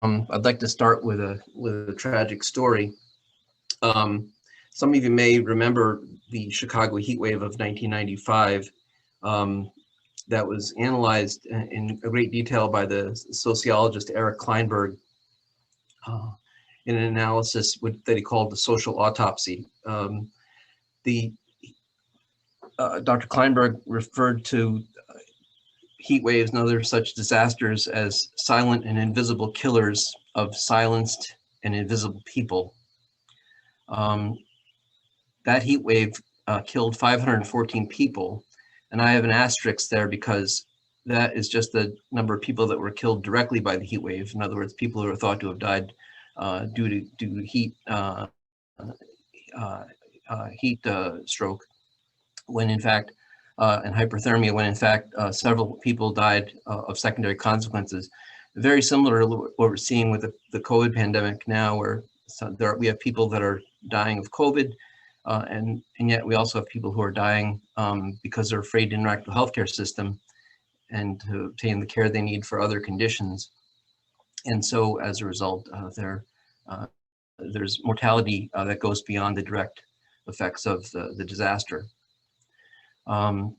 I'd like to start with a tragic story. Some of you may remember the Chicago heat wave of 1995 that was analyzed in a great detail by the sociologist Eric Kleinberg in an analysis that he called the social autopsy. Dr. Kleinberg referred to heat waves and other such disasters as silent and invisible killers of silenced and invisible people. That heat wave killed 514 people, and I have an asterisk there because that is just the number of people that were killed directly by the heat wave. In other words, people who are thought to have died due to heat stroke, when in fact, and hyperthermia, when in fact several people died of secondary consequences. Very similar to what we're seeing with the COVID pandemic now, where we have people that are dying of COVID, and yet we also have people who are dying because they're afraid to interact with the healthcare system and to obtain the care they need for other conditions. And so as a result, there's mortality that goes beyond the direct effects of the disaster. In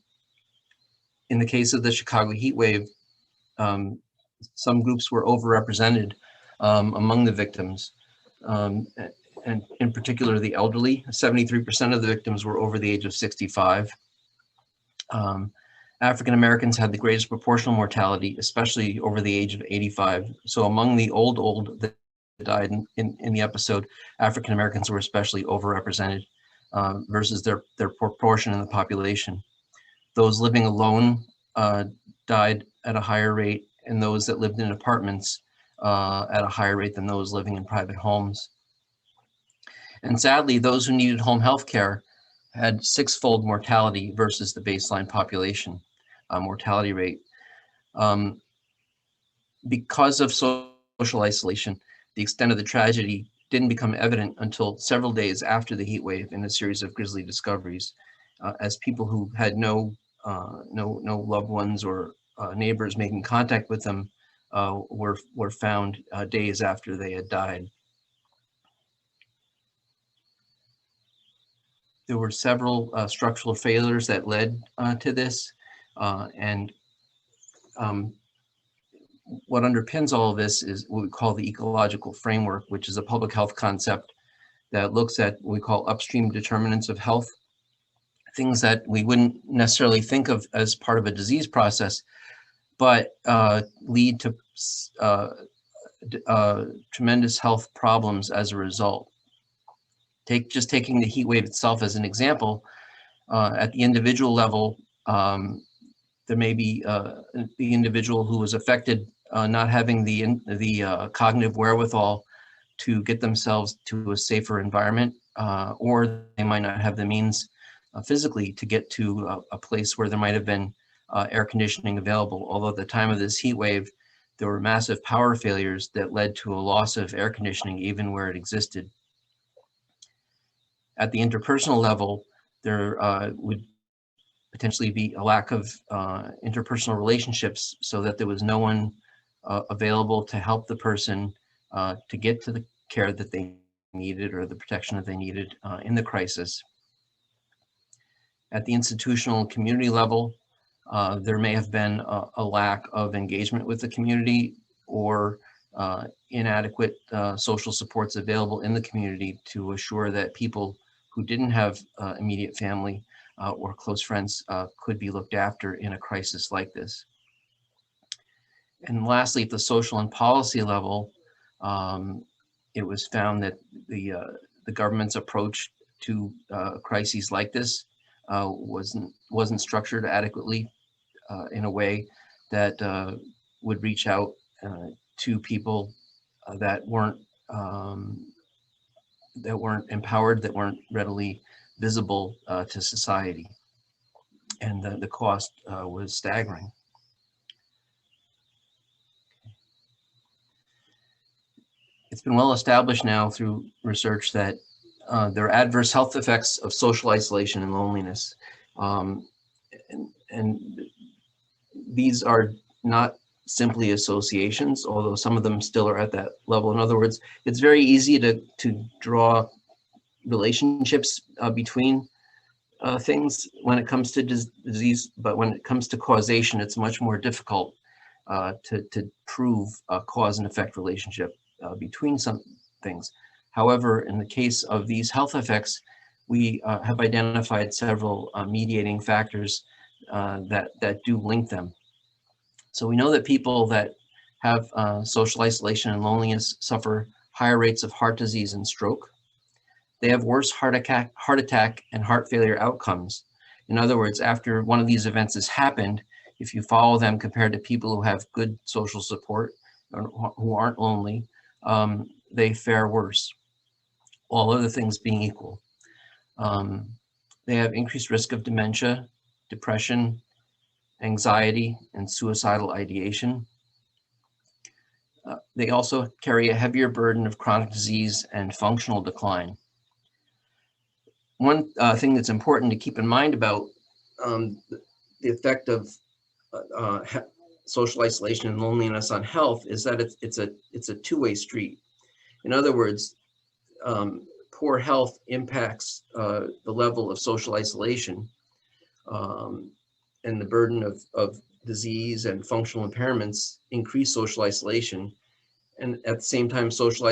the case of the Chicago heat wave, some groups were overrepresented among the victims, and in particular the elderly. 73% of the victims were over the age of 65. African Americans had the greatest proportional mortality, especially over the age of 85. So among the old that died in the episode, African Americans were especially overrepresented versus their proportion in the population. Those living alone died at a higher rate, and those that lived in apartments at a higher rate than those living in private homes. And sadly, those who needed home health care had six-fold mortality versus the baseline population mortality rate. Because of social isolation, the extent of the tragedy didn't become evident until several days after the heat wave in a series of grisly discoveries, as people who had no loved ones or neighbors making contact with them were found days after they had died. There were several structural failures that led to this, and what underpins all of this is what we call the ecological framework, which is a public health concept that looks at what we call upstream determinants of health, things that we wouldn't necessarily think of as part of a disease process, but lead to tremendous health problems as a result. Just taking the heat wave itself as an example, at the individual level, there may be the individual who was affected not having the cognitive wherewithal to get themselves to a safer environment, or they might not have the means physically to get to a place where there might have been air conditioning available. Although at the time of this heat wave, there were massive power failures that led to a loss of air conditioning even where it existed. At the interpersonal level, there would potentially be a lack of interpersonal relationships, so that there was no one available to help the person to get to the care that they needed or the protection that they needed in the crisis. At the institutional and community level, there may have been a lack of engagement with the community or inadequate social supports available in the community to assure that people who didn't have immediate family or close friends could be looked after in a crisis like this. And lastly, at the social and policy level, it was found that the government's approach to crises like this wasn't structured adequately in a way that would reach out to people that weren't empowered, that weren't readily visible to society, and the cost was staggering. It's been well established now through research that there are adverse health effects of social isolation and loneliness. And these are not simply associations, although some of them still are at that level. In other words, it's very easy to draw relationships between things when it comes to disease, but when it comes to causation, it's much more difficult to prove a cause and effect relationship between some things. However, in the case of these health effects, we have identified several mediating factors that do link them. So we know that people that have social isolation and loneliness suffer higher rates of heart disease and stroke. They have worse heart attack and heart failure outcomes. In other words, after one of these events has happened, if you follow them compared to people who have good social support or who aren't lonely, they fare worse, all other things being equal. They have increased risk of dementia, depression, anxiety, and suicidal ideation. They also carry a heavier burden of chronic disease and functional decline. One thing that's important to keep in mind about the effect of social isolation and loneliness on health is that it's a two-way street. In other words, poor health impacts the level of social isolation, and the burden of disease and functional impairments increase social isolation. And at the same time, social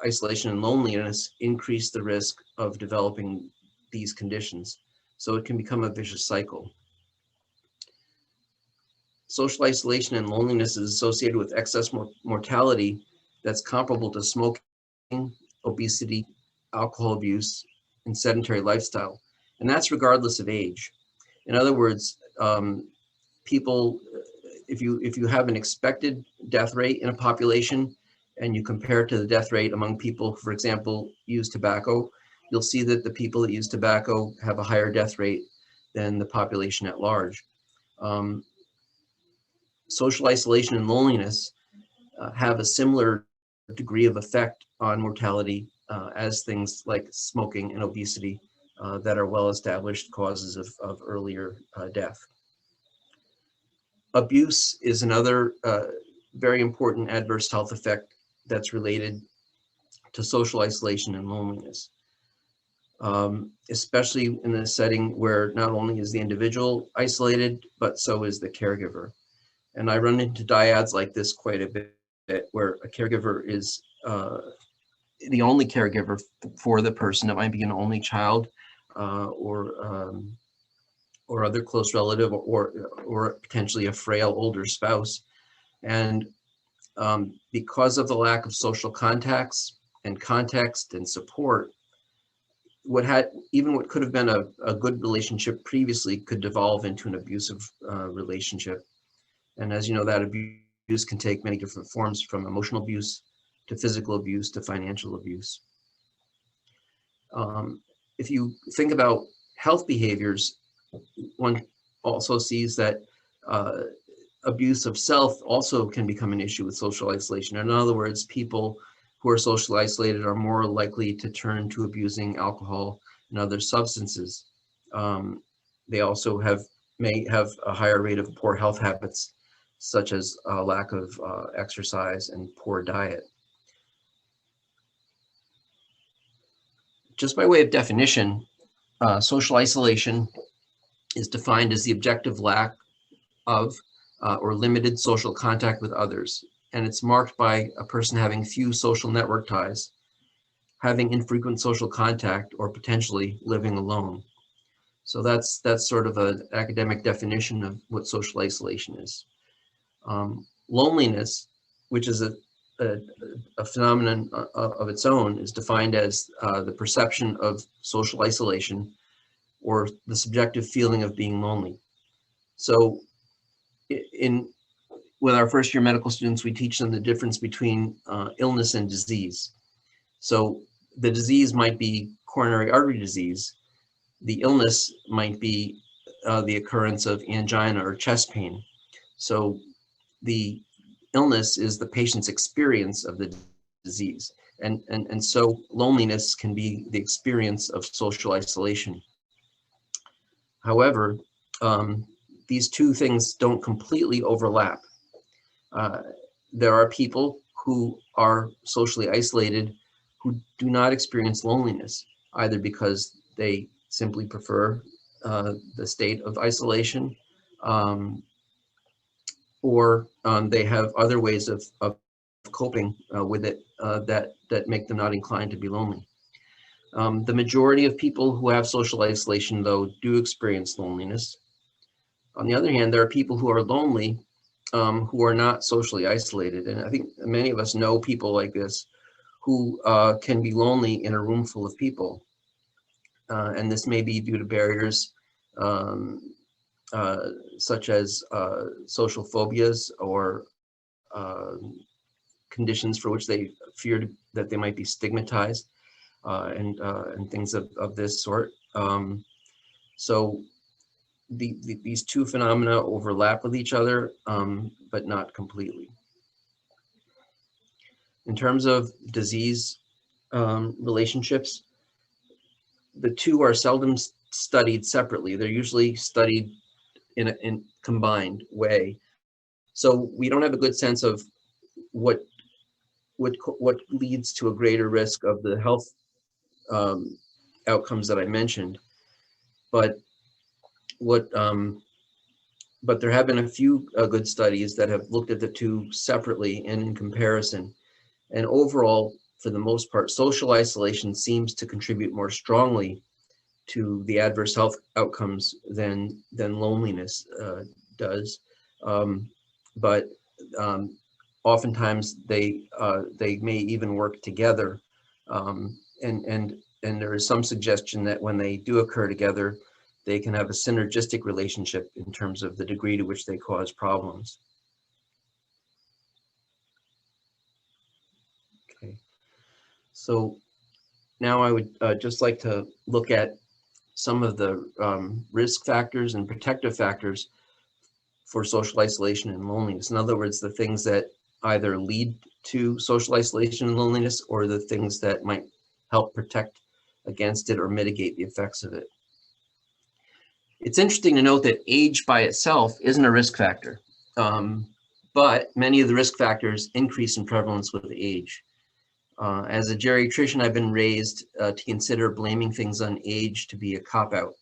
isolation and loneliness increase the risk of developing these conditions. So it can become a vicious cycle. Social isolation and loneliness is associated with excess mortality that's comparable to smoking, obesity, alcohol abuse, and sedentary lifestyle. And that's regardless of age. In other words, people, if you have an expected death rate in a population and you compare it to the death rate among people, for example, use tobacco, you'll see that the people that use tobacco have a higher death rate than the population at large. Social isolation and loneliness have a similar degree of effect on mortality as things like smoking and obesity that are well-established causes of earlier death. Abuse is another very important adverse health effect that's related to social isolation and loneliness, especially in a setting where not only is the individual isolated, but so is the caregiver. And I run into dyads like this quite a bit, where a caregiver is the only caregiver for the person. It might be an only child or other close relative, or potentially a frail older spouse. And because of the lack of social contacts and context and support, what could have been a good relationship previously could devolve into an abusive relationship. And as you know, that abuse can take many different forms, from emotional abuse to physical abuse to financial abuse. If you think about health behaviors, one also sees that abuse of self also can become an issue with social isolation. In other words, people who are socially isolated are more likely to turn to abusing alcohol and other substances. They also may have a higher rate of poor health habits, such as lack of exercise and poor diet. Just by way of definition, social isolation is defined as the objective lack of or limited social contact with others. And it's marked by a person having few social network ties, having infrequent social contact, or potentially living alone. So that's sort of an academic definition of what social isolation is. Loneliness, which is a phenomenon of its own, is defined as the perception of social isolation or the subjective feeling of being lonely. So with our first year medical students, we teach them the difference between illness and disease. So the disease might be coronary artery disease. The illness might be the occurrence of angina or chest pain. So the illness is the patient's experience of the disease. And so loneliness can be the experience of social isolation. However, these two things don't completely overlap. Uh, there are people who are socially isolated who do not experience loneliness, either because they simply prefer the state of isolation, um, or they have other ways of coping with it that make them not inclined to be lonely. The majority of people who have social isolation, though, do experience loneliness. On the other hand, there are people who are lonely who are not socially isolated. And I think many of us know people like this who can be lonely in a room full of people. And this may be due to barriers um, uh, such as social phobias or conditions for which they feared that they might be stigmatized and things of this sort. So these two phenomena overlap with each other, but not completely. In terms of disease relationships, the two are seldom studied separately. They're usually studied in a combined way. So we don't have a good sense of what what leads to a greater risk of the health um, outcomes that I mentioned, but what but there have been a few good studies that have looked at the two separately and in comparison. And overall, for the most part, social isolation seems to contribute more strongly to the adverse health outcomes than loneliness does. Um, but um, oftentimes they may even work together. And there is some suggestion that when they do occur together, they can have a synergistic relationship in terms of the degree to which they cause problems. Okay, so now I would just like to look at some of the risk factors and protective factors for social isolation and loneliness. In other words, the things that either lead to social isolation and loneliness or the things that might help protect against it or mitigate the effects of it. It's interesting to note that age by itself isn't a risk factor, but many of the risk factors increase in prevalence with age. As a geriatrician, I've been raised to consider blaming things on age to be a cop-out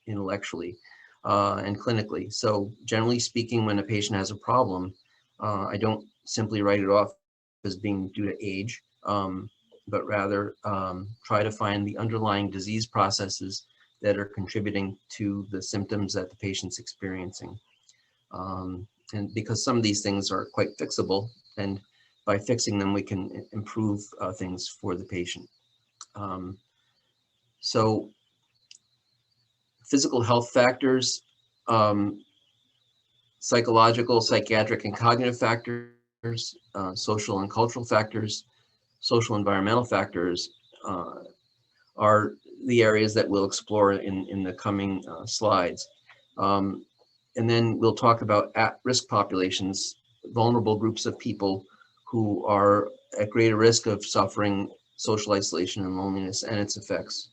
intellectually and clinically. So generally speaking, when a patient has a problem, I don't simply write it off as being due to age, but rather try to find the underlying disease processes that are contributing to the symptoms that the patient's experiencing. And because some of these things are quite fixable, and by fixing them, we can improve things for the patient. So physical health factors, psychological, psychiatric, and cognitive factors, social and cultural factors, social environmental factors are the areas that we'll explore in the coming slides. And then we'll talk about at-risk populations, vulnerable groups of people who are at greater risk of suffering social isolation and loneliness and its effects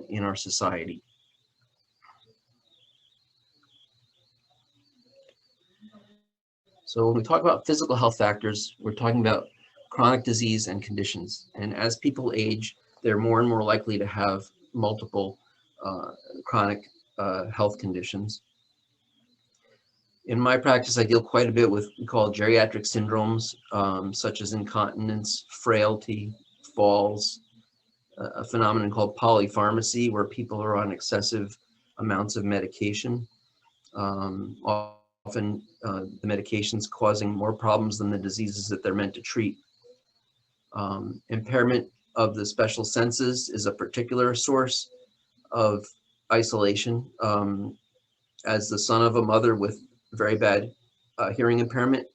in our society. So when we talk about physical health factors, we're talking about chronic disease and conditions. And as people age, they're more and more likely to have multiple chronic health conditions. In my practice, I deal quite a bit with what we call geriatric syndromes, such as incontinence, frailty, falls, a phenomenon called polypharmacy, where people are on excessive amounts of medication. Often the medication's causing more problems than the diseases that they're meant to treat. Impairment of the special senses is a particular source of isolation. As the son of a mother with very bad hearing impairment,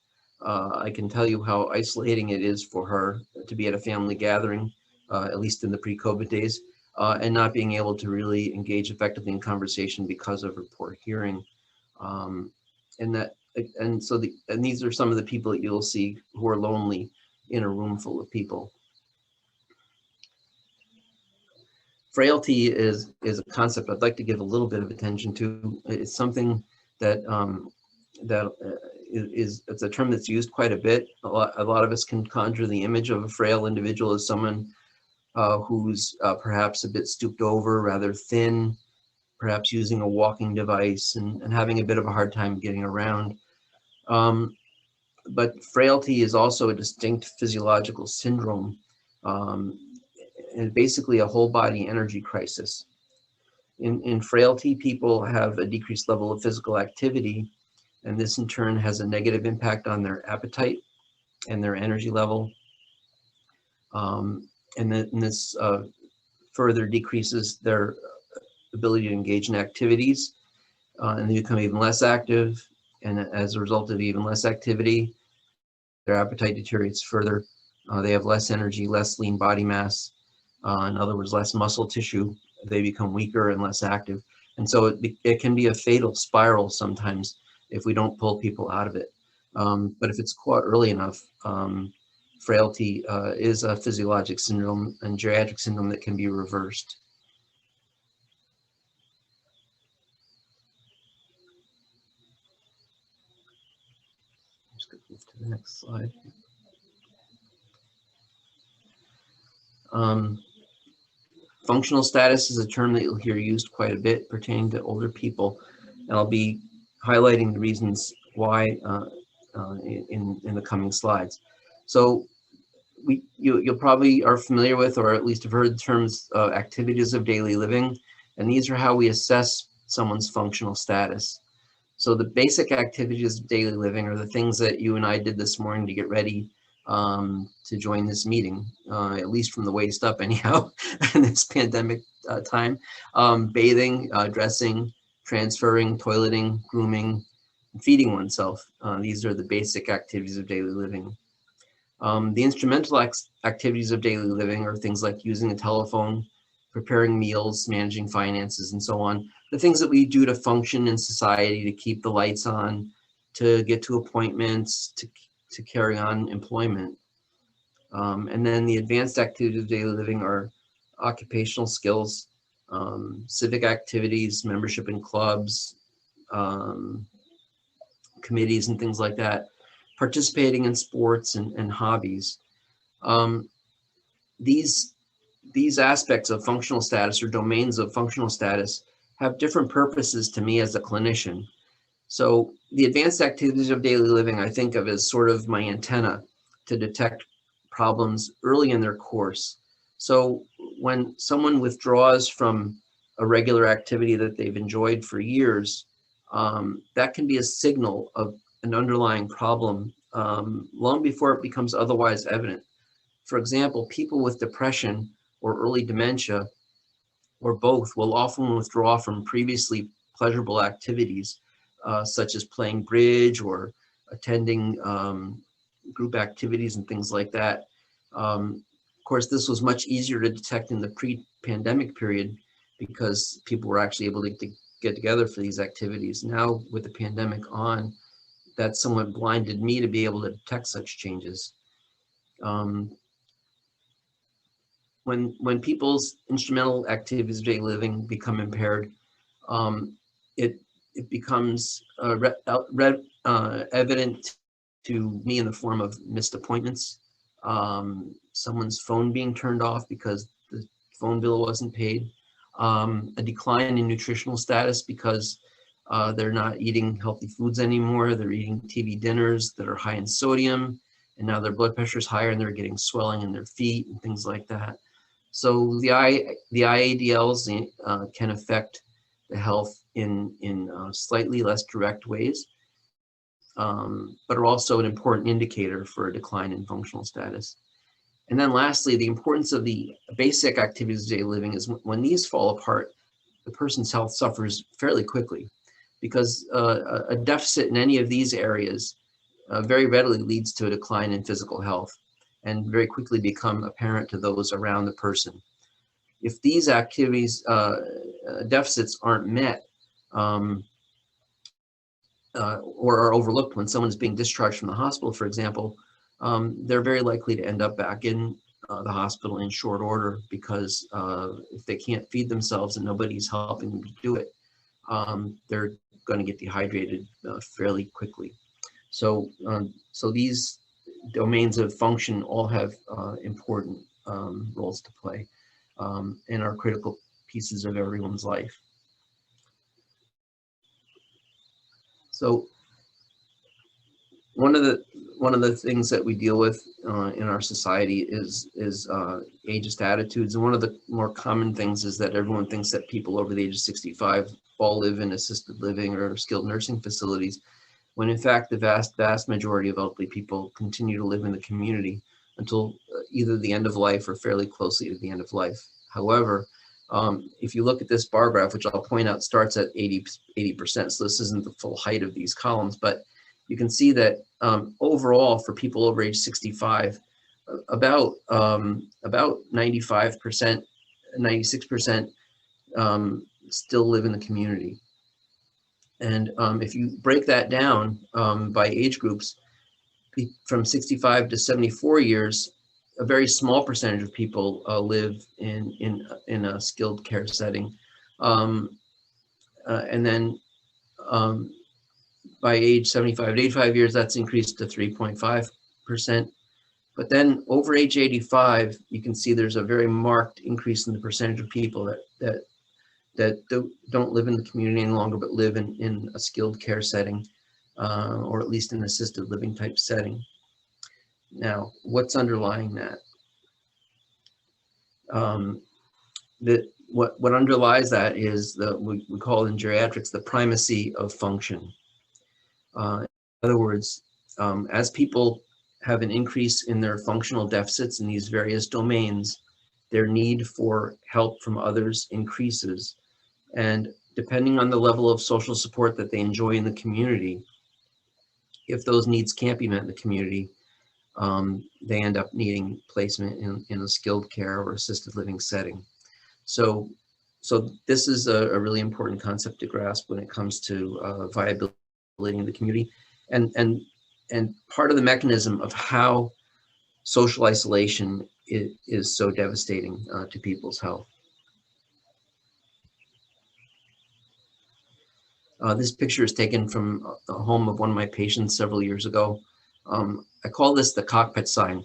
I can tell you how isolating it is for her to be at a family gathering, at least in the pre-COVID days, and not being able to really engage effectively in conversation because of her poor hearing. And these are some of the people that you'll see who are lonely in a room full of people. Frailty is a concept I'd like to give a little bit of attention to. It's something that it's a term that's used quite a bit. A lot of us can conjure the image of a frail individual as someone who's perhaps a bit stooped over, rather thin, perhaps using a walking device and having a bit of a hard time getting around. But frailty is also a distinct physiological syndrome, um, and basically a whole body energy crisis. In frailty, people have a decreased level of physical activity, and this in turn has a negative impact on their appetite and their energy level. And this further decreases their ability to engage in activities, and they become even less active. And as a result of even less activity, their appetite deteriorates further. They have less energy, less lean body mass, in other words, less muscle tissue. They become weaker and less active. And so it can be a fatal spiral sometimes if we don't pull people out of it. But if it's caught early enough, frailty is a physiologic syndrome and geriatric syndrome that can be reversed. Just move to the next slide. Functional status is a term that you'll hear used quite a bit pertaining to older people, and I'll be highlighting the reasons why in the coming slides. So you'll probably are familiar with, or at least have heard the terms activities of daily living, and these are how we assess someone's functional status. So the basic activities of daily living are the things that you and I did this morning to get ready to join this meeting, at least from the waist up anyhow, in this pandemic time. Bathing, dressing, transferring, toileting, grooming, and feeding oneself. These are the basic activities of daily living. The instrumental activities of daily living are things like using a telephone, preparing meals, managing finances, and so on. The things that we do to function in society, to keep the lights on, to get to appointments, to carry on employment. And then the advanced activities of daily living are occupational skills, civic activities, membership in clubs, committees and things like that, participating in sports and hobbies. These aspects of functional status, or domains of functional status, have different purposes to me as a clinician. So the advanced activities of daily living I think of as sort of my antenna to detect problems early in their course. So when someone withdraws from a regular activity that they've enjoyed for years, that can be a signal of an underlying problem long before it becomes otherwise evident. For example, people with depression or early dementia, or both, will often withdraw from previously pleasurable activities, such as playing bridge or attending group activities and things like that. Of course, this was much easier to detect in the pre-pandemic period because people were actually able to get together for these activities. Now, with the pandemic on, that somewhat blinded me to be able to detect such changes. When people's instrumental activities of daily living become impaired, it becomes evident to me in the form of missed appointments, someone's phone being turned off because the phone bill wasn't paid, a decline in nutritional status because they're not eating healthy foods anymore. They're eating TV dinners that are high in sodium, and now their blood pressure is higher and they're getting swelling in their feet and things like that. So the IADLs can affect the health in slightly less direct ways, but are also an important indicator for a decline in functional status. And then lastly, the importance of the basic activities of daily living is when these fall apart, the person's health suffers fairly quickly, because a deficit in any of these areas very readily leads to a decline in physical health and very quickly become apparent to those around the person. If these activities deficits aren't met or are overlooked when someone's being discharged from the hospital, for example, they're very likely to end up back in the hospital in short order, because if they can't feed themselves and nobody's helping them to do it, they're going to get dehydrated fairly quickly. So these domains of function all have important roles to play and are critical pieces of everyone's life. So one of the things that we deal with in our society is ageist attitudes, and one of the more common things is that everyone thinks that people over the age of 65 all live in assisted living or skilled nursing facilities, when in fact the vast majority of elderly people continue to live in the community until either the end of life or fairly closely to the end of life. However, if you look at this bar graph, which I'll point out starts at 80%, so this isn't the full height of these columns, but you can see that overall for people over age 65, about 95%, 96% still live in the community. And if you break that down by age groups, from 65 to 74 years, a very small percentage of people live in a skilled care setting. And then by age 75 to 85 years, that's increased to 3.5%. But then over age 85, you can see there's a very marked increase in the percentage of people that don't live in the community any longer, but live in a skilled care setting, or at least an assisted living type setting. Now, what's underlying that? What underlies that is we call in geriatrics the primacy of function. In other words, as people have an increase in their functional deficits in these various domains, their need for help from others increases. And depending on the level of social support that they enjoy in the community, if those needs can't be met in the community, they end up needing placement in a skilled care or assisted living setting. So this is a really important concept to grasp when it comes to viability in the community, and part of the mechanism of how social isolation is so devastating to people's health. This picture is taken from the home of one of my patients several years ago. I call this the Cockpit Sign.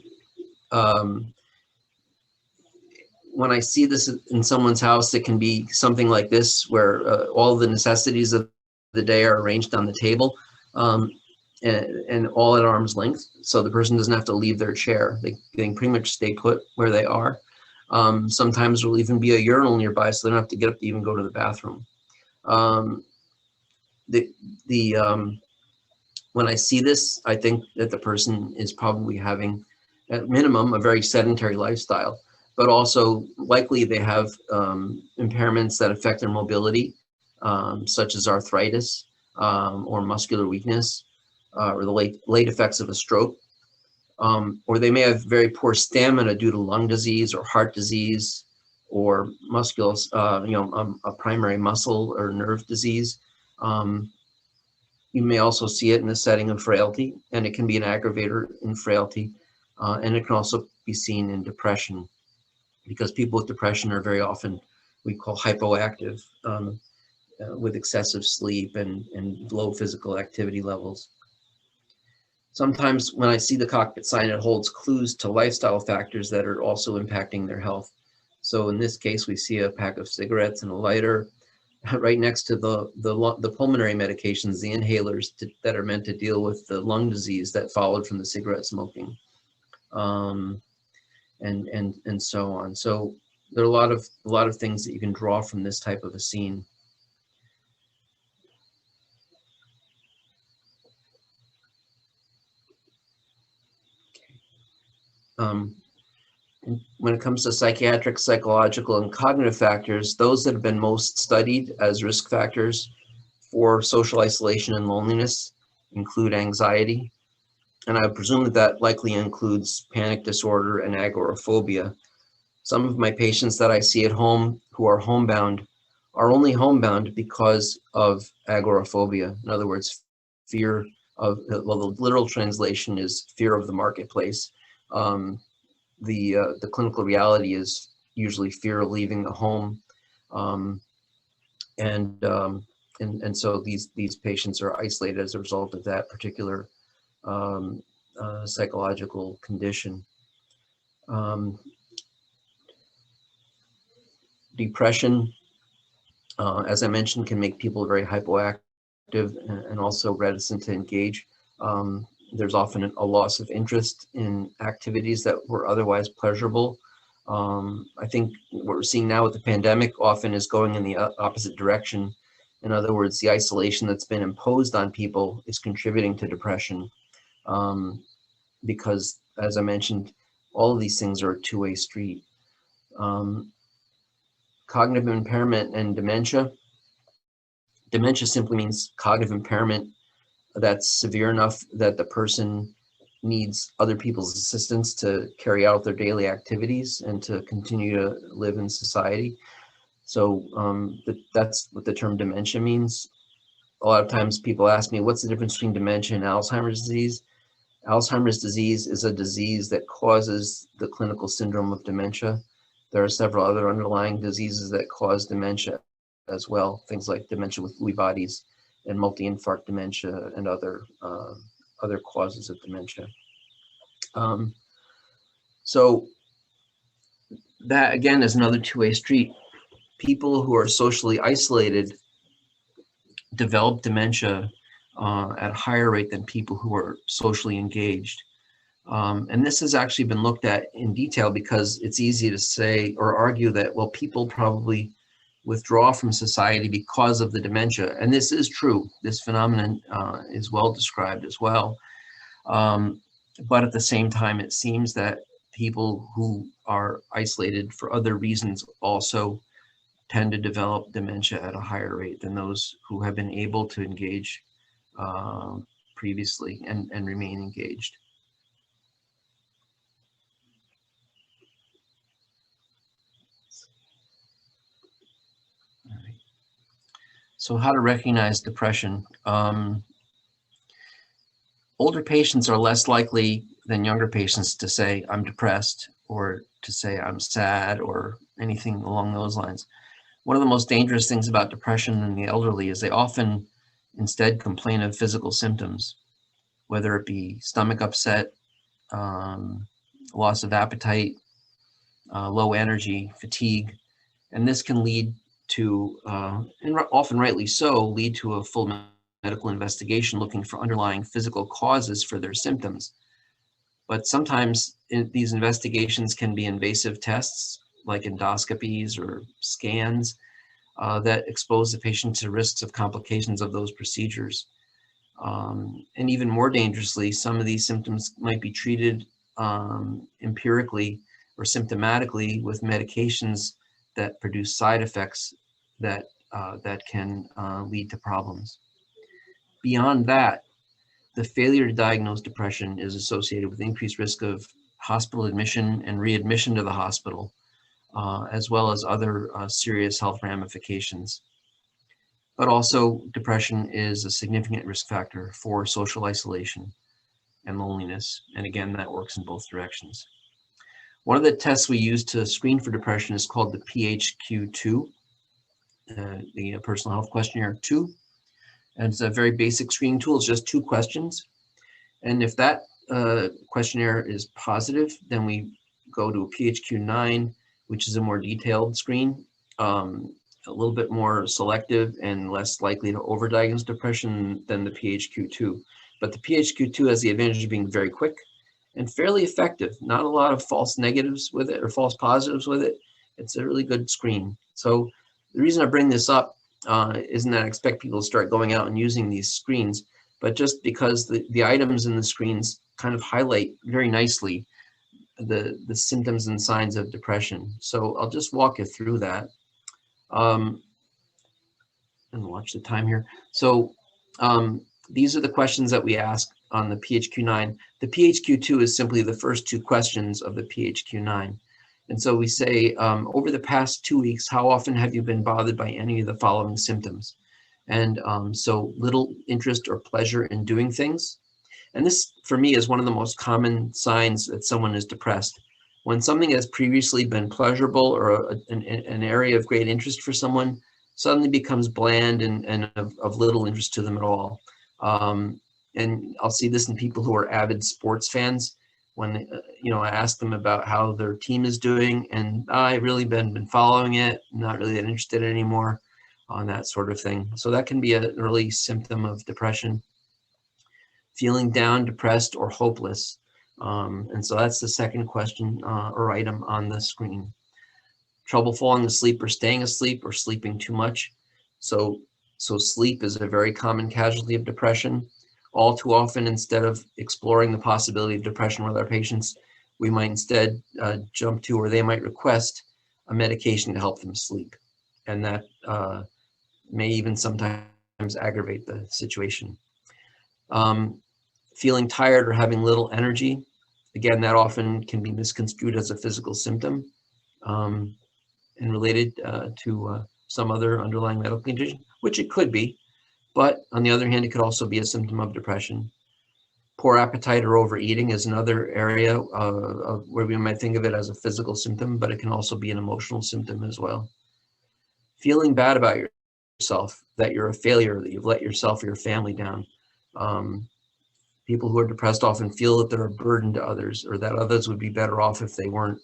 When I see this in someone's house, it can be something like this, where all the necessities of the day are arranged on the table, and all at arm's length, so the person doesn't have to leave their chair. They can pretty much stay put where they are. Sometimes there'll even be a urinal nearby, so they don't have to get up to even go to the bathroom. When I see this, I think that the person is probably having, at minimum, a very sedentary lifestyle, but also likely they have impairments that affect their mobility, such as arthritis or muscular weakness, or the late effects of a stroke. Or they may have very poor stamina due to lung disease or heart disease, or a primary muscle or nerve disease. You may also see it in the setting of frailty, and it can be an aggravator in frailty, and it can also be seen in depression, because people with depression are very often we call hypoactive, with excessive sleep and low physical activity levels. Sometimes when I see the Cockpit Sign, it holds clues to lifestyle factors that are also impacting their health. So in this case, we see a pack of cigarettes and a lighter right next to the pulmonary medications, the inhalers that are meant to deal with the lung disease that followed from the cigarette smoking, and so on. So there are a lot of things that you can draw from this type of a scene. When it comes to psychiatric, psychological, and cognitive factors, those that have been most studied as risk factors for social isolation and loneliness include anxiety. And I presume that likely includes panic disorder and agoraphobia. Some of my patients that I see at home who are homebound are only homebound because of agoraphobia. In other words, fear of, well, the literal translation is fear of the marketplace. The clinical reality is usually fear of leaving the home, and so these patients are isolated as a result of that particular psychological condition. Depression, as I mentioned, can make people very hypoactive and also reticent to engage. There's often a loss of interest in activities that were otherwise pleasurable. I think what we're seeing now with the pandemic often is going in the opposite direction. In other words, the isolation that's been imposed on people is contributing to depression, because, as I mentioned, all of these things are a two-way street. Cognitive impairment and dementia. Dementia simply means cognitive impairment that's severe enough that the person needs other people's assistance to carry out their daily activities and to continue to live in society. So that's what the term dementia means. A lot of times people ask me, what's the difference between dementia and Alzheimer's disease? Alzheimer's disease is a disease that causes the clinical syndrome of dementia. There are several other underlying diseases that cause dementia as well, things like dementia with Lewy bodies and multi-infarct dementia and other causes of dementia. So that, again, is another two-way street. People who are socially isolated develop dementia at a higher rate than people who are socially engaged. And this has actually been looked at in detail because it's easy to say or argue that, well, people probably withdraw from society because of the dementia. And this is true. This phenomenon is well described as well. But at the same time, it seems that people who are isolated for other reasons also tend to develop dementia at a higher rate than those who have been able to engage previously and remain engaged. All right. So how to recognize depression? Older patients are less likely than younger patients to say, I'm depressed, or to say I'm sad, or anything along those lines. One of the most dangerous things about depression in the elderly is they often instead complain of physical symptoms, whether it be stomach upset, loss of appetite, low energy, fatigue, and this can lead to, and often rightly so, lead to a full medical investigation looking for underlying physical causes for their symptoms. But sometimes these investigations can be invasive tests like endoscopies or scans that expose the patient to risks of complications of those procedures. And even more dangerously, some of these symptoms might be treated empirically or symptomatically with medications that produce side effects that can lead to problems. Beyond that, the failure to diagnose depression is associated with increased risk of hospital admission and readmission to the hospital, as well as other serious health ramifications. But also, depression is a significant risk factor for social isolation and loneliness. And again, that works in both directions. One of the tests we use to screen for depression is called the PHQ-2, the Personal Health Questionnaire 2. And it's a very basic screening tool. It's just 2 questions. And if that questionnaire is positive, then we go to a PHQ-9, which is a more detailed screen, a little bit more selective and less likely to overdiagnose depression than the PHQ-2. But the PHQ-2 has the advantage of being very quick and fairly effective. Not a lot of false negatives with it or false positives with it. It's a really good screen. So the reason I bring this up isn't that I expect people to start going out and using these screens, but just because the items in the screens kind of highlight very nicely the symptoms and signs of depression. So I'll just walk you through that. And watch the time here. So these are the questions that we ask on the PHQ-9. The PHQ-2 is simply the first 2 questions of the PHQ-9. And so we say, over the past 2 weeks, how often have you been bothered by any of the following symptoms? And so little interest or pleasure in doing things. And this, for me, is one of the most common signs that someone is depressed. When something has previously been pleasurable or an area of great interest for someone suddenly becomes bland and of little interest to them at all. And I'll see this in people who are avid sports fans. When I ask them about how their team is doing, and I really been following it, not really that interested anymore, on that sort of thing. So that can be an early symptom of depression. Feeling down, depressed, or hopeless. And so that's the second question or item on the screen. Trouble falling asleep or staying asleep, or sleeping too much. So sleep is a very common casualty of depression. All too often, instead of exploring the possibility of depression with our patients, we might instead jump to, or they might request, a medication to help them sleep. And that may even sometimes aggravate the situation. Feeling tired or having little energy. Again, that often can be misconstrued as a physical symptom and related to some other underlying medical condition, which it could be. But on the other hand, it could also be a symptom of depression. Poor appetite or overeating is another area of where we might think of it as a physical symptom, but it can also be an emotional symptom as well. Feeling bad about yourself, that you're a failure, that you've let yourself or your family down. People who are depressed often feel that they're a burden to others, or that others would be better off if they weren't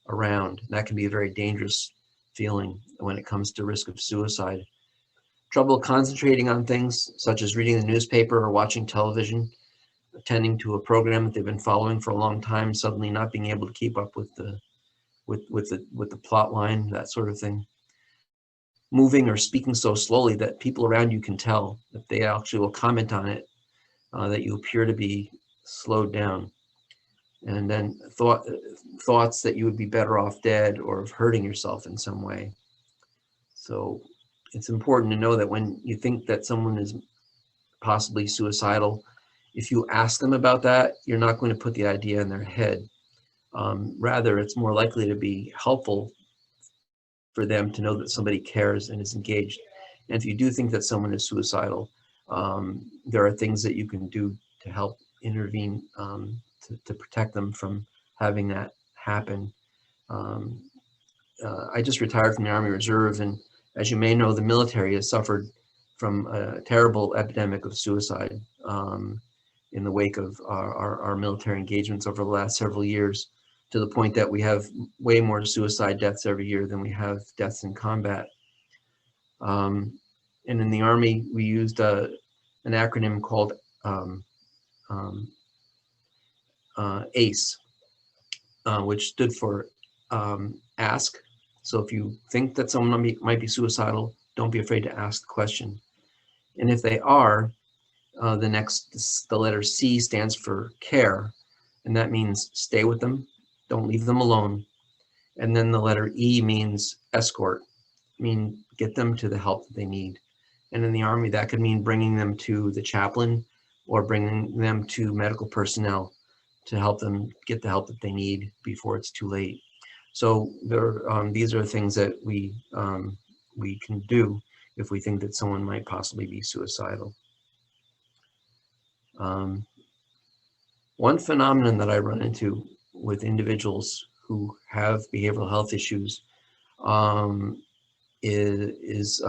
around. And that can be a very dangerous feeling when it comes to risk of suicide. Trouble concentrating on things such as reading the newspaper or watching television, attending to a program that they've been following for a long time, suddenly not being able to keep up with the plot line, that sort of thing. Moving or speaking so slowly that people around you can tell, that they actually will comment on it, that you appear to be slowed down. And then thoughts that you would be better off dead, or of hurting yourself in some way. So it's important to know that when you think that someone is possibly suicidal, if you ask them about that, you're not going to put the idea in their head. Rather, it's more likely to be helpful for them to know that somebody cares and is engaged. And if you do think that someone is suicidal, there are things that you can do to help intervene to protect them from having that happen. I just retired from the Army Reserve, and as you may know, the military has suffered from a terrible epidemic of suicide in the wake of our military engagements over the last several years, to the point that we have way more suicide deaths every year than we have deaths in combat. And in the Army, we used an acronym called ACE, which stood for ask. So if you think that someone might be suicidal, don't be afraid to ask the question. And if they are, the letter C stands for care, and that means stay with them, don't leave them alone. And then the letter E means escort, mean get them to the help that they need. And in the Army, that could mean bringing them to the chaplain, or bringing them to medical personnel to help them get the help that they need before it's too late. So these are things that we can do if we think that someone might possibly be suicidal. One phenomenon that I run into with individuals who have behavioral health issues is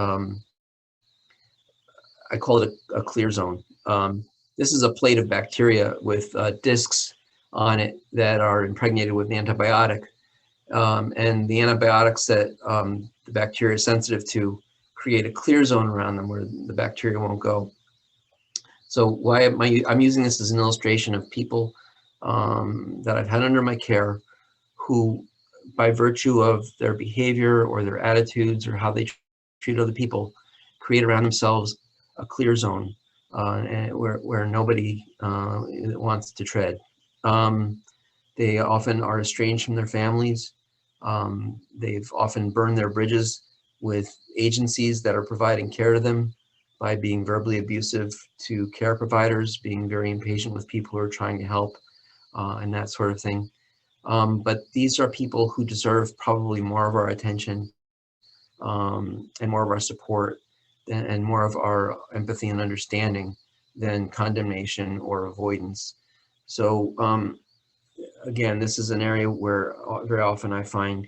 I call it a clear zone. This is a plate of bacteria with discs on it that are impregnated with an antibiotic. And the antibiotics that the bacteria is sensitive to create a clear zone around them where the bacteria won't go. So I'm using this as an illustration of people that I've had under my care who, by virtue of their behavior or their attitudes or how they treat other people, create around themselves a clear zone where nobody wants to tread. They often are estranged from their families. They've often burned their bridges with agencies that are providing care to them by being verbally abusive to care providers, being very impatient with people who are trying to help, and that sort of thing. But these are people who deserve probably more of our attention and more of our support and more of our empathy and understanding than condemnation or avoidance. So again, this is an area where very often I find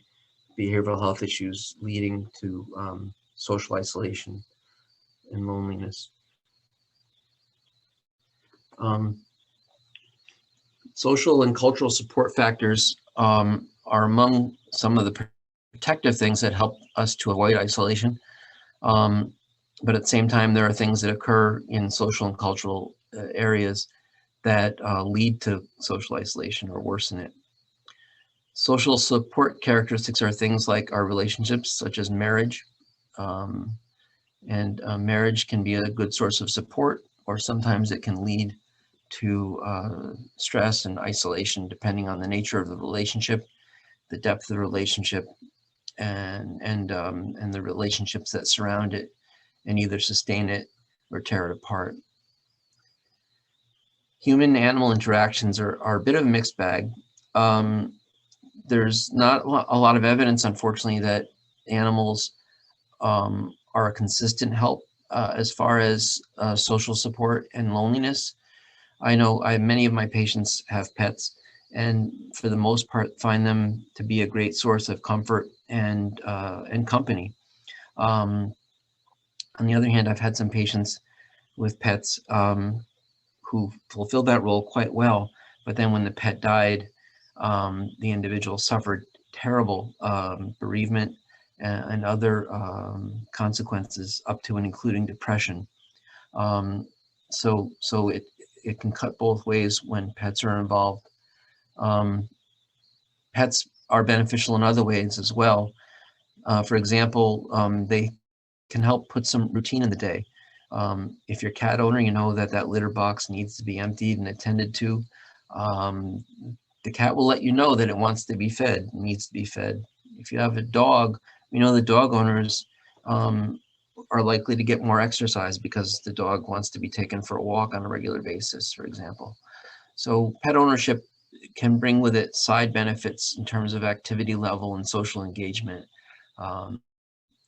behavioral health issues leading to social isolation and loneliness. Um, Social and cultural support factors are among some of the protective things that help us to avoid isolation. Um, but at the same time, there are things that occur in social and cultural areas that lead to social isolation or worsen it. Social support characteristics are things like our relationships, such as marriage. Um, and marriage can be a good source of support, or sometimes it can lead to stress and isolation, depending on the nature of the relationship, the depth of the relationship, and the relationships that surround it, and either sustain it or tear it apart. Human-animal interactions are a bit of a mixed bag. There's not a lot of evidence, unfortunately, that animals are a consistent help as far as social support and loneliness. I know many of my patients have pets, and for the most part, find them to be a great source of comfort and company. Um, on the other hand, I've had some patients with pets who fulfilled that role quite well, but then when the pet died, the individual suffered terrible bereavement and other consequences, up to and including depression. Um, so it can cut both ways when pets are involved. Um, Pets are beneficial in other ways as well. For example, they can help put some routine in the day. If you're a cat owner, you know that that litter box needs to be emptied and attended to. Um, the cat will let you know that it wants to be fed, needs to be fed. If you have a dog, you know the dog owners um, are likely to get more exercise because the dog wants to be taken for a walk on a regular basis, for example. So pet ownership can bring with it side benefits in terms of activity level and social engagement. Um,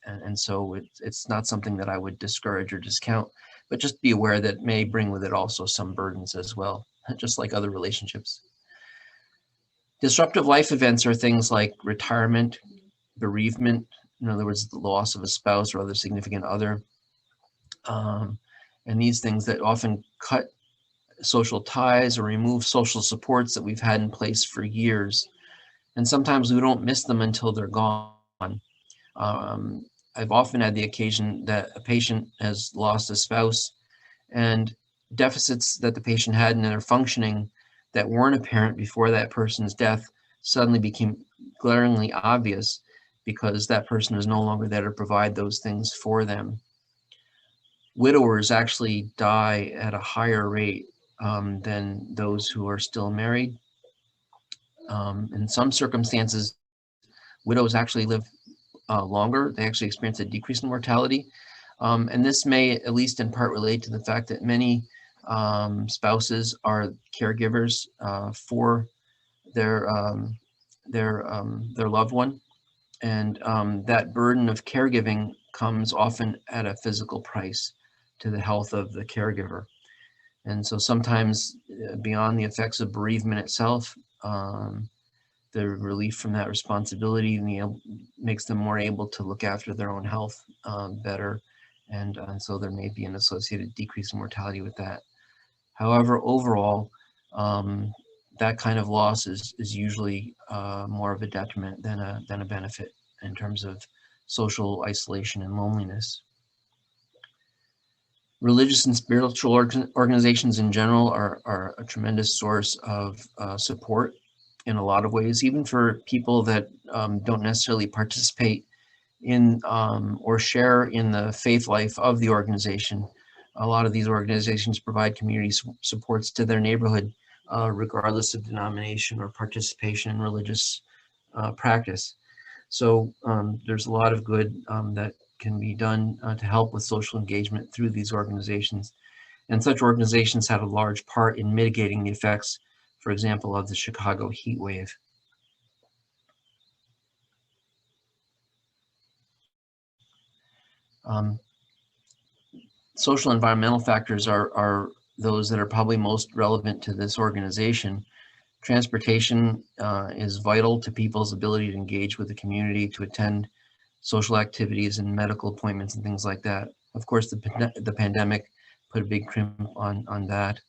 and so it's not something that I would discourage or discount, but just be aware that it may bring with it also some burdens as well, just like other relationships. Disruptive life events are things like retirement, bereavement, in other words, the loss of a spouse or other significant other, um, and these things that often cut social ties or remove social supports that we've had in place for years. And sometimes we don't miss them until they're gone. Um, I've often had the occasion that a patient has lost a spouse, and deficits that the patient had in their functioning that weren't apparent before that person's death suddenly became glaringly obvious because that person was no longer there to provide those things for them. Widowers actually die at a higher rate than those who are still married. In some circumstances, widows actually live longer. They actually experience a decrease in mortality. And this may, at least in part, relate to the fact that many spouses are caregivers for their their loved one, and that burden of caregiving comes often at a physical price to the health of the caregiver. And so sometimes, beyond the effects of bereavement itself, the relief from that responsibility makes them more able to look after their own health better. And so there may be an associated decrease in mortality with that. However, overall, that kind of loss is usually more of a detriment than a benefit in terms of social isolation and loneliness. Religious and spiritual organizations in general are a tremendous source of support in a lot of ways, even for people that don't necessarily participate in or share in the faith life of the organization. A lot of these organizations provide community supports to their neighborhood, regardless of denomination or participation in religious practice. So there's a lot of good that can be done to help with social engagement through these organizations. And such organizations had a large part in mitigating the effects, for example, of the Chicago heat wave. Um, Social environmental factors are those that are probably most relevant to this organization. Transportation is vital to people's ability to engage with the community, to attend social activities and medical appointments and things like that. Of course, the pandemic put a big crimp on that.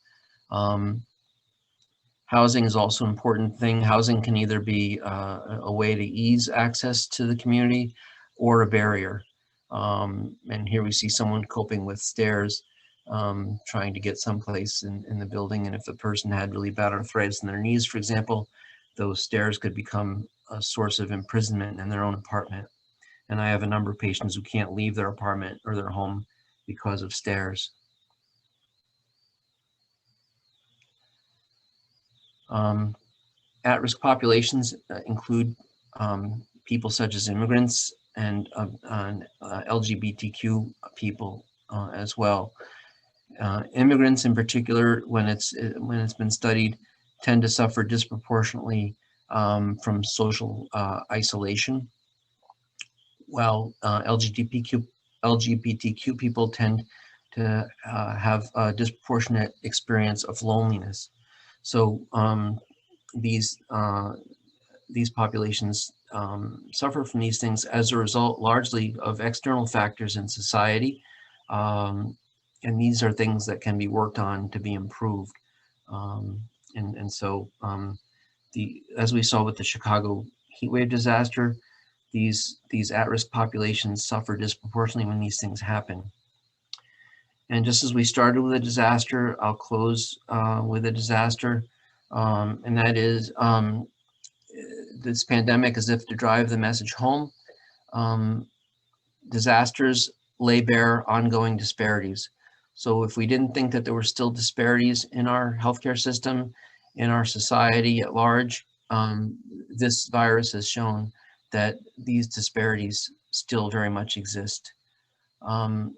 Um, Housing is also an important thing. Housing can either be a way to ease access to the community or a barrier. And here we see someone coping with stairs, trying to get someplace in the building. And if the person had really bad arthritis in their knees, for example, those stairs could become a source of imprisonment in their own apartment. And I have a number of patients who can't leave their apartment or their home because of stairs. Um, At-risk populations include people such as immigrants and LGBTQ people as well. Immigrants, in particular, when it's been studied, tend to suffer disproportionately from social isolation, while LGBTQ people tend to have a disproportionate experience of loneliness. So these these populations suffer from these things as a result largely of external factors in society. Um, and these are things that can be worked on to be improved. Um, and so as we saw with the Chicago heatwave disaster, these at-risk populations suffer disproportionately when these things happen. And just as we started with a disaster, I'll close with a disaster, and that is this pandemic, as if to drive the message home. Um, Disasters lay bare ongoing disparities. So if we didn't think that there were still disparities in our healthcare system, in our society at large, this virus has shown that these disparities still very much exist. Um,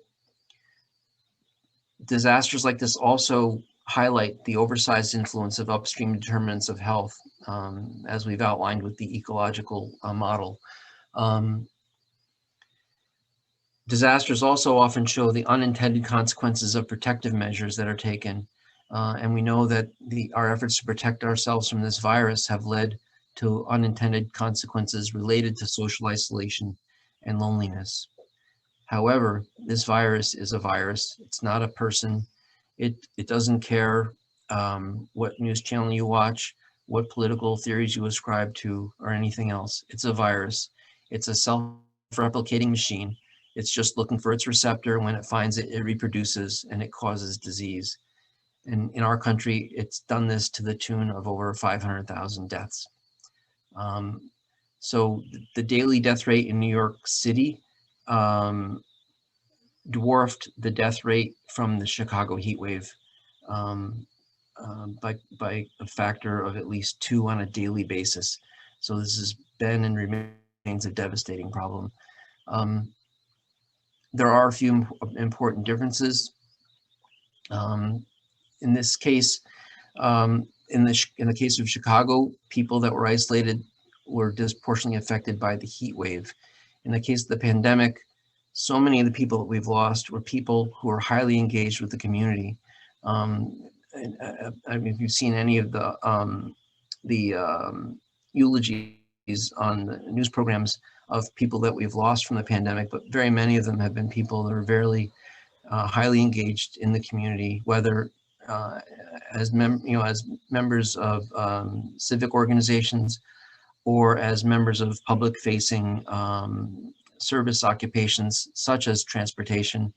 Disasters like this also highlight the oversized influence of upstream determinants of health, as we've outlined with the ecological model. Um, Disasters also often show the unintended consequences of protective measures that are taken. And we know that our efforts to protect ourselves from this virus have led to unintended consequences related to social isolation and loneliness. However, this virus is a virus. It's not a person. It doesn't care what news channel you watch, what political theories you ascribe to, or anything else. It's a virus. It's a self-replicating machine. It's just looking for its receptor. When it finds it, it reproduces and it causes disease. And in our country, it's done this to the tune of over 500,000 deaths. Um, so the daily death rate in New York City um, dwarfed the death rate from the Chicago heat wave um, by a factor of at least 2 on a daily basis. So this has been and remains a devastating problem. Um, there are a few important differences. In this case, in the case of Chicago, people that were isolated were disproportionately affected by the heat wave. In the case of the pandemic, so many of the people that we've lost were people who are highly engaged with the community. I mean, if you've seen any of the eulogies on the news programs of people that we've lost from the pandemic, but very many of them have been people that are very highly engaged in the community, whether uh, as members of civic organizations or as members of public-facing service occupations such as transportation.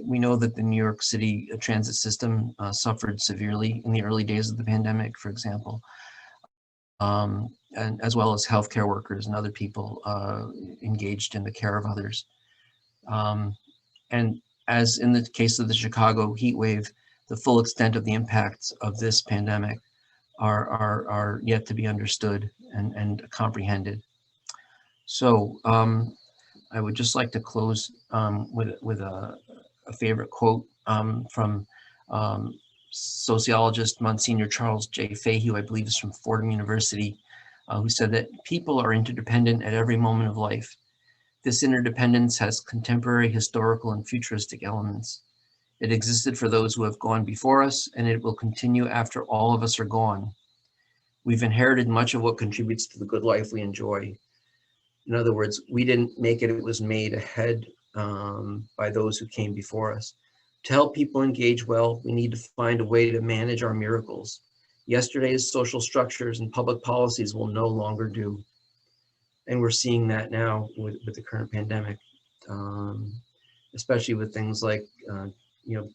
We know that the New York City transit system suffered severely in the early days of the pandemic, for example, and as well as healthcare workers and other people engaged in the care of others. And as in the case of the Chicago heat wave, the full extent of the impacts of this pandemic are yet to be understood and comprehended. So I would just like to close with a favorite quote from sociologist Monsignor Charles J. Fahey, I believe is from Fordham University, who said that people are interdependent at every moment of life. This interdependence has contemporary, historical, and futuristic elements. It existed for those who have gone before us, and it will continue after all of us are gone. We've inherited much of what contributes to the good life we enjoy. In other words, we didn't make it, it was made ahead by those who came before us. To help people engage well, we need to find a way to manage our miracles. Yesterday's social structures and public policies will no longer do. And we're seeing that now with the current pandemic, especially with things like,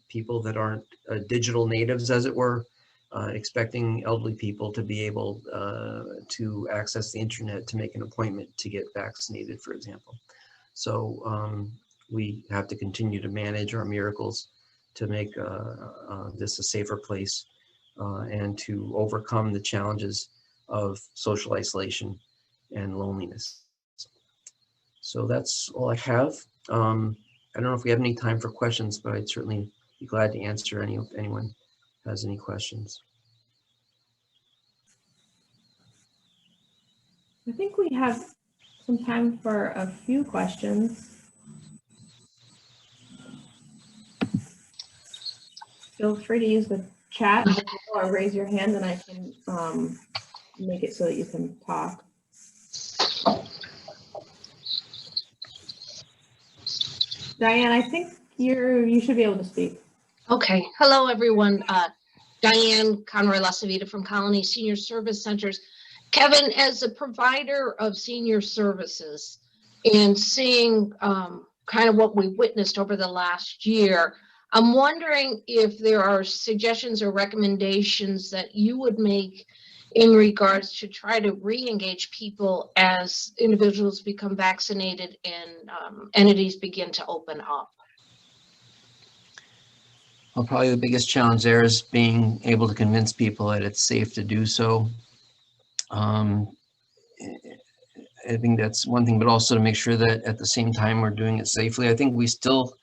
people that aren't digital natives, as it were, expecting elderly people to be able to access the internet to make an appointment to get vaccinated, for example. So we have to continue to manage our miracles to make this a safer place and to overcome the challenges of social isolation and loneliness. So that's all I have. I don't know if we have any time for questions, but I'd certainly be glad to answer any if anyone has any questions. I think we have some time for a few questions. Feel free to use the chat or raise your hand and I can make it so that you can talk. Diane, I think you should be able to speak. Okay. Hello, everyone. Diane Conroy-Lasavita from Colony Senior Service Centers. Kevin, as a provider of senior services and seeing kind of what we witnessed over the last year, I'm wondering if there are suggestions or recommendations that you would make in regards to try to re-engage people as individuals become vaccinated and entities begin to open up. Well, probably the biggest challenge there is being able to convince people that it's safe to do so. I think that's one thing, but also to make sure that at the same time we're doing it safely. I think we still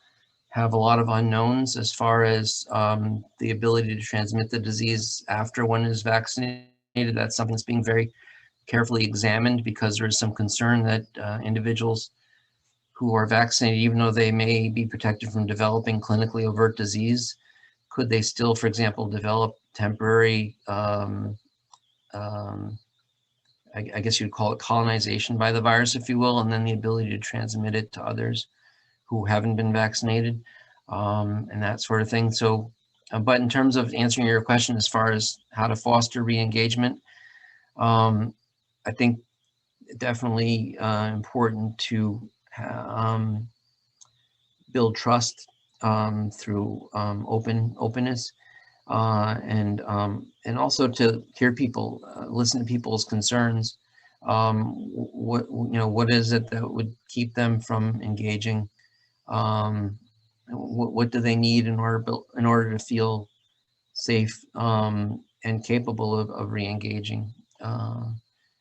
have a lot of unknowns as far as the ability to transmit the disease after one is vaccinated. That's something that's being very carefully examined because there is some concern that individuals who are vaccinated, even though they may be protected from developing clinically overt disease, could they still, for example, develop temporary, I guess you'd call it colonization by the virus, if you will, and then the ability to transmit it to others who haven't been vaccinated, and that sort of thing. So, but in terms of answering your question as far as how to foster re-engagement, I think definitely important to build trust through openness, and also to hear people, listen to people's concerns. What is it that would keep them from engaging? What do they need in order to feel safe and capable of re-engaging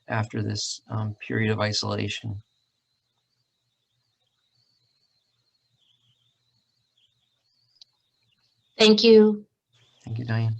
after this period of isolation? Thank you. Thank you, Diane.